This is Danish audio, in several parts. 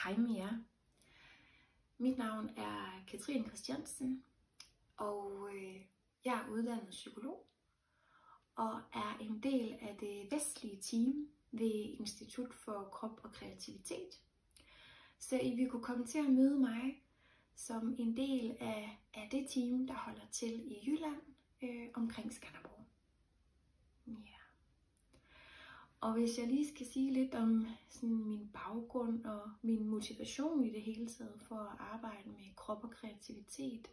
Hej med jer. Mit navn er Katrine Christiansen, og jeg er uddannet psykolog og er en del af det vestlige team ved Institut for Krop og Kreativitet. Så I vil kunne komme til at møde mig som en del af det team, der holder til i Jylland omkring Skanderborg. Ja. Og hvis jeg lige skal sige lidt om sådan min baggrund og min motivation i det hele taget for at arbejde med krop og kreativitet,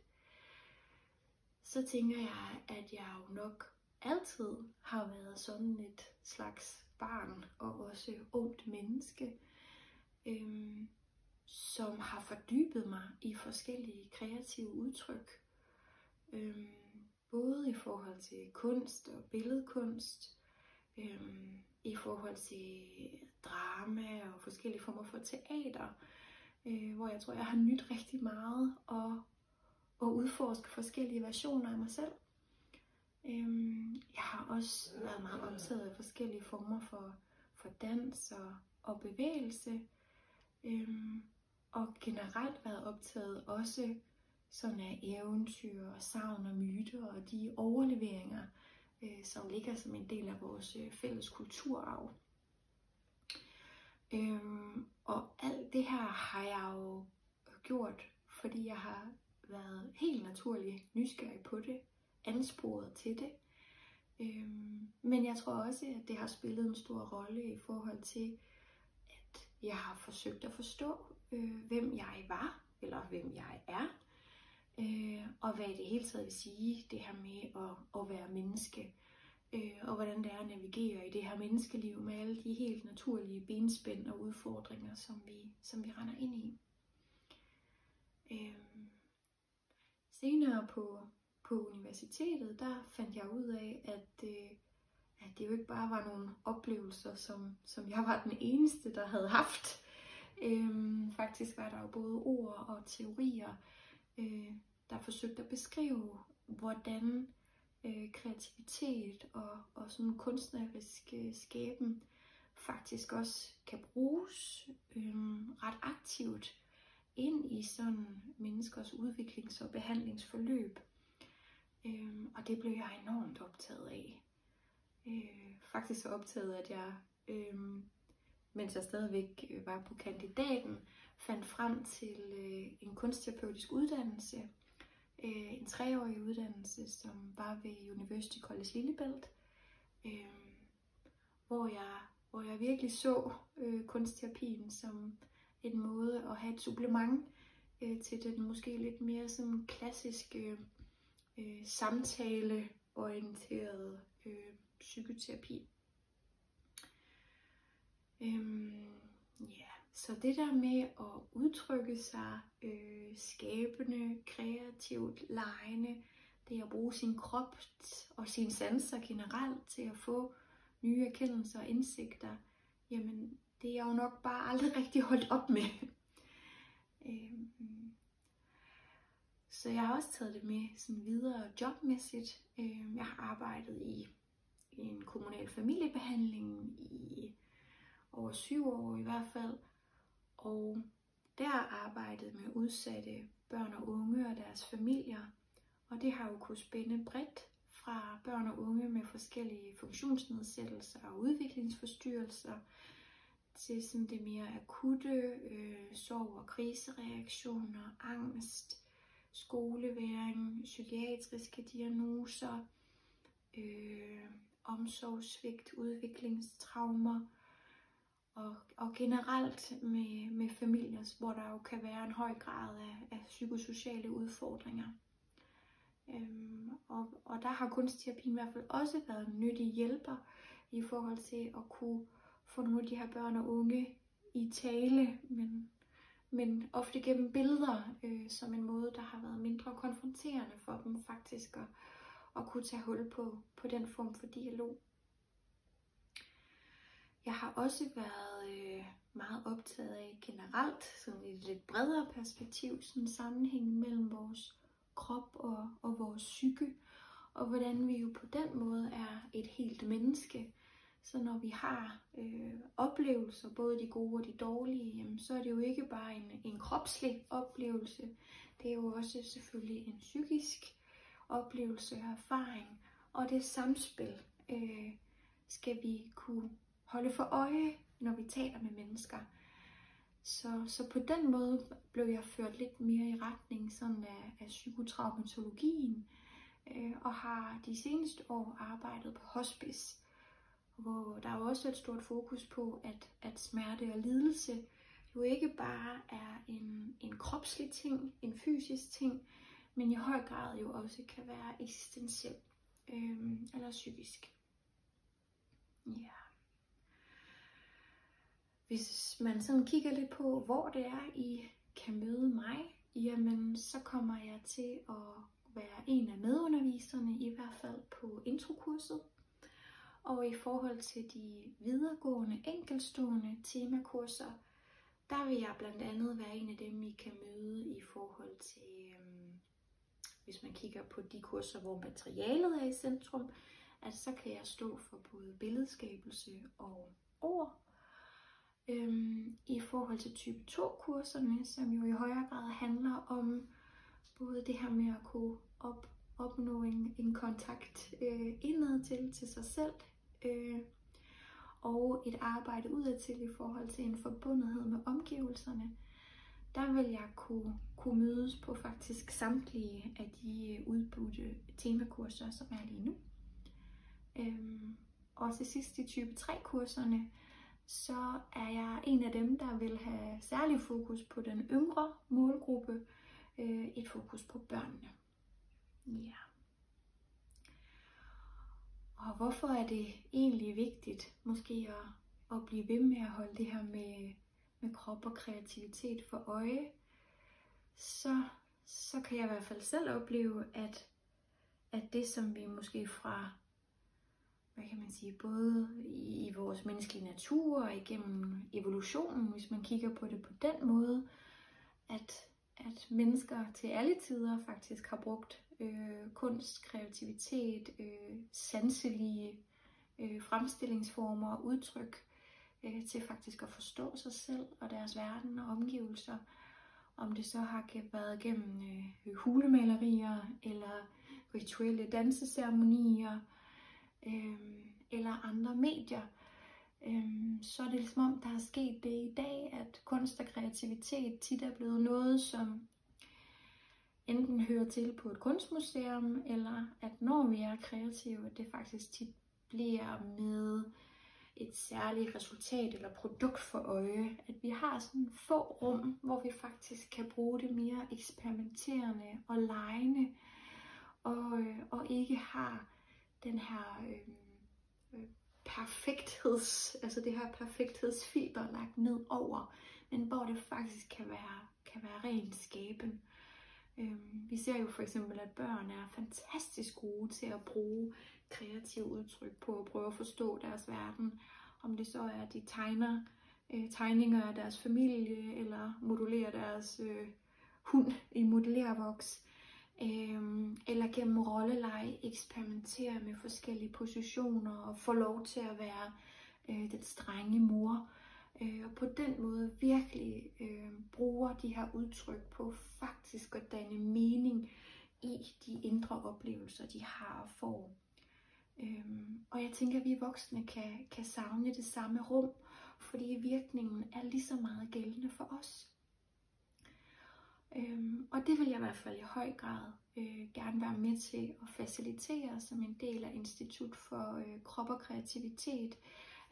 så tænker jeg, at jeg jo nok altid har været sådan et slags barn og også ungt menneske, som har fordybet mig i forskellige kreative udtryk. Både i forhold til kunst og billedkunst, i forhold til drama og forskellige former for teater, hvor jeg tror, jeg har nydt rigtig meget at udforske forskellige versioner af mig selv. Jeg har også været meget optaget af forskellige former for dans og bevægelse, og generelt været optaget også sådan af eventyr og sagn og myter og de overleveringer, som ligger som en del af vores fælles kulturarv. Og alt det her har jeg jo gjort, fordi jeg har været helt naturligt nysgerrig på det, ansporet til det. Men jeg tror også, at det har spillet en stor rolle i forhold til, at jeg har forsøgt at forstå, hvem jeg var, eller hvem jeg er, og hvad i det hele taget vil sige, det her med at være menneske, og hvordan det er at navigere i det her menneskeliv med alle de helt naturlige benspænd og udfordringer, som vi render ind i. Senere på universitetet, der fandt jeg ud af, at det jo ikke bare var nogle oplevelser, som jeg var den eneste, der havde haft. Faktisk var der jo både ord og teorier, der forsøgte at beskrive, hvordan kreativitet og sådan kunstnerisk skaben faktisk også kan bruges ret aktivt ind i sådan menneskers udviklings- og behandlingsforløb. Og det blev jeg enormt optaget af. Faktisk så optaget, at jeg, mens jeg stadigvæk var på kandidaten, fandt frem til en kunstterapeutisk uddannelse, en 3-årig uddannelse, som var ved University College Lillebælt, hvor jeg virkelig så kunstterapien som en måde at have et supplement til den måske lidt mere sådan klassiske samtaleorienterede psykoterapi. Så det der med at udtrykke sig skabende, kreativt, legende, det at bruge sin krop og sine sanser generelt til at få nye erkendelser og indsigter, jamen det er jeg jo nok bare aldrig rigtig holdt op med. Så jeg har også taget det med sådan videre jobmæssigt. Jeg har arbejdet i en kommunal familiebehandling i over 7 år i hvert fald, og der arbejdet med udsatte børn og unge og deres familier, og det har jo kunnet spænde bredt fra børn og unge med forskellige funktionsnedsættelser og udviklingsforstyrrelser til sådan det mere akutte sorg- og krisereaktioner, angst, skoleværing, psykiatriske diagnoser, omsorgssvigt, udviklingstraumer og generelt med familier, hvor der jo kan være en høj grad af psykosociale udfordringer. Og der har kunstterapien i hvert fald også været en nyttig hjælper i forhold til at kunne få nogle af de her børn og unge i tale, men ofte gennem billeder, som en måde, der har været mindre konfronterende for dem faktisk at kunne tage hul på den form for dialog. Jeg har også været meget optaget af generelt, sådan i et lidt bredere perspektiv, sådan en sammenhæng mellem vores krop og vores psyke, og hvordan vi jo på den måde er et helt menneske, Så når vi har oplevelser, både de gode og de dårlige, jamen, så er det jo ikke bare en kropslig oplevelse. Det er jo også selvfølgelig en psykisk oplevelse og erfaring. Og det samspil skal vi kunne holde for øje, når vi taler med mennesker. Så på den måde blev jeg ført lidt mere i retning sådan af psykotraumatologien, og har de seneste år arbejdet på hospice, hvor der er også et stort fokus på, at smerte og lidelse jo ikke bare er en kropslig ting, en fysisk ting, men i høj grad jo også kan være eksistentiel eller psykisk. Ja. Hvis man sådan kigger lidt på, hvor det er, I kan møde mig, jamen så kommer jeg til at være en af medunderviserne, i hvert fald på introkurset. Og i forhold til de videregående, enkeltstående temakurser, der vil jeg blandt andet være en af dem, I kan møde i forhold til, hvis man kigger på de kurser, hvor materialet er i centrum, at så kan jeg stå for både billedskabelse og ord. I forhold til type 2-kurserne, som jo i højere grad handler om både det her med at kunne opnå en kontakt indad til sig selv, og et arbejde udadtil i forhold til en forbundethed med omgivelserne, der vil jeg kunne mødes på faktisk samtlige af de udbudte temakurser, som er lige nu. Og til sidst i type 3-kurserne, så er jeg en af dem, der vil have særlig fokus på den yngre målgruppe, et fokus på børnene. Ja. Og hvorfor er det egentlig vigtigt måske at blive ved med at holde det her med krop og kreativitet for øje? Så kan jeg i hvert fald selv opleve, at det som vi måske fra, hvad kan man sige, både i vores menneskelige natur og igennem evolutionen, hvis man kigger på det på den måde, at mennesker til alle tider faktisk har brugt kunst, kreativitet, sanselige fremstillingsformer og udtryk til faktisk at forstå sig selv og deres verden og omgivelser. Om det så har været gennem hulemalerier eller rituelle danseceremonier eller andre medier, så er det som om, der er sket det i dag, at kunst og kreativitet tit er blevet noget, som enten hører til på et kunstmuseum, eller at når vi er kreative, at det faktisk tit bliver med et særligt resultat eller produkt for øje. At vi har sådan få rum, hvor vi faktisk kan bruge det mere eksperimenterende og legende, og ikke har den her altså det her perfekthedsfilter lagt ned over, men hvor det faktisk kan være ren skaben. Vi ser jo for eksempel, at børn er fantastisk gode til at bruge kreative udtryk på at prøve at forstå deres verden. Om det så er, at de tegner tegninger af deres familie, eller modellerer deres hund i modellervoks, eller gennem rolleleje eksperimentere med forskellige positioner og få lov til at være den strenge mor. Og på den måde virkelig bruger de her udtryk på faktisk at danne mening i de indre oplevelser, de har og får. Og jeg tænker, at vi voksne kan savne det samme rum, fordi virkningen er lige så meget gældende for os. Og det vil jeg i hvert fald i høj grad gerne være med til at facilitere som en del af Institut for Krop og Kreativitet,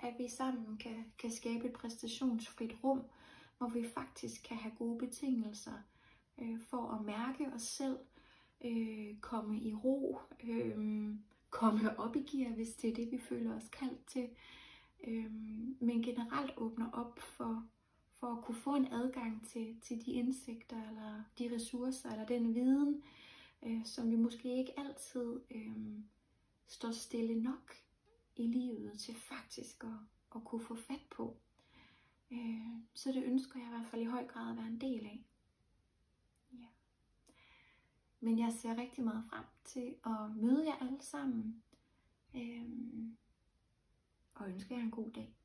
at vi sammen kan skabe et præstationsfrit rum, hvor vi faktisk kan have gode betingelser for at mærke os selv, komme i ro, komme op i gear, hvis det er det, vi føler os kaldt til, men generelt åbner op for at kunne få en adgang til de indsigter, eller de ressourcer, eller den viden, som vi måske ikke altid står stille nok i livet til faktisk at kunne få fat på. Så det ønsker jeg i hvert fald i høj grad at være en del af. Ja. Men jeg ser rigtig meget frem til at møde jer alle sammen. og ønsker jer en god dag.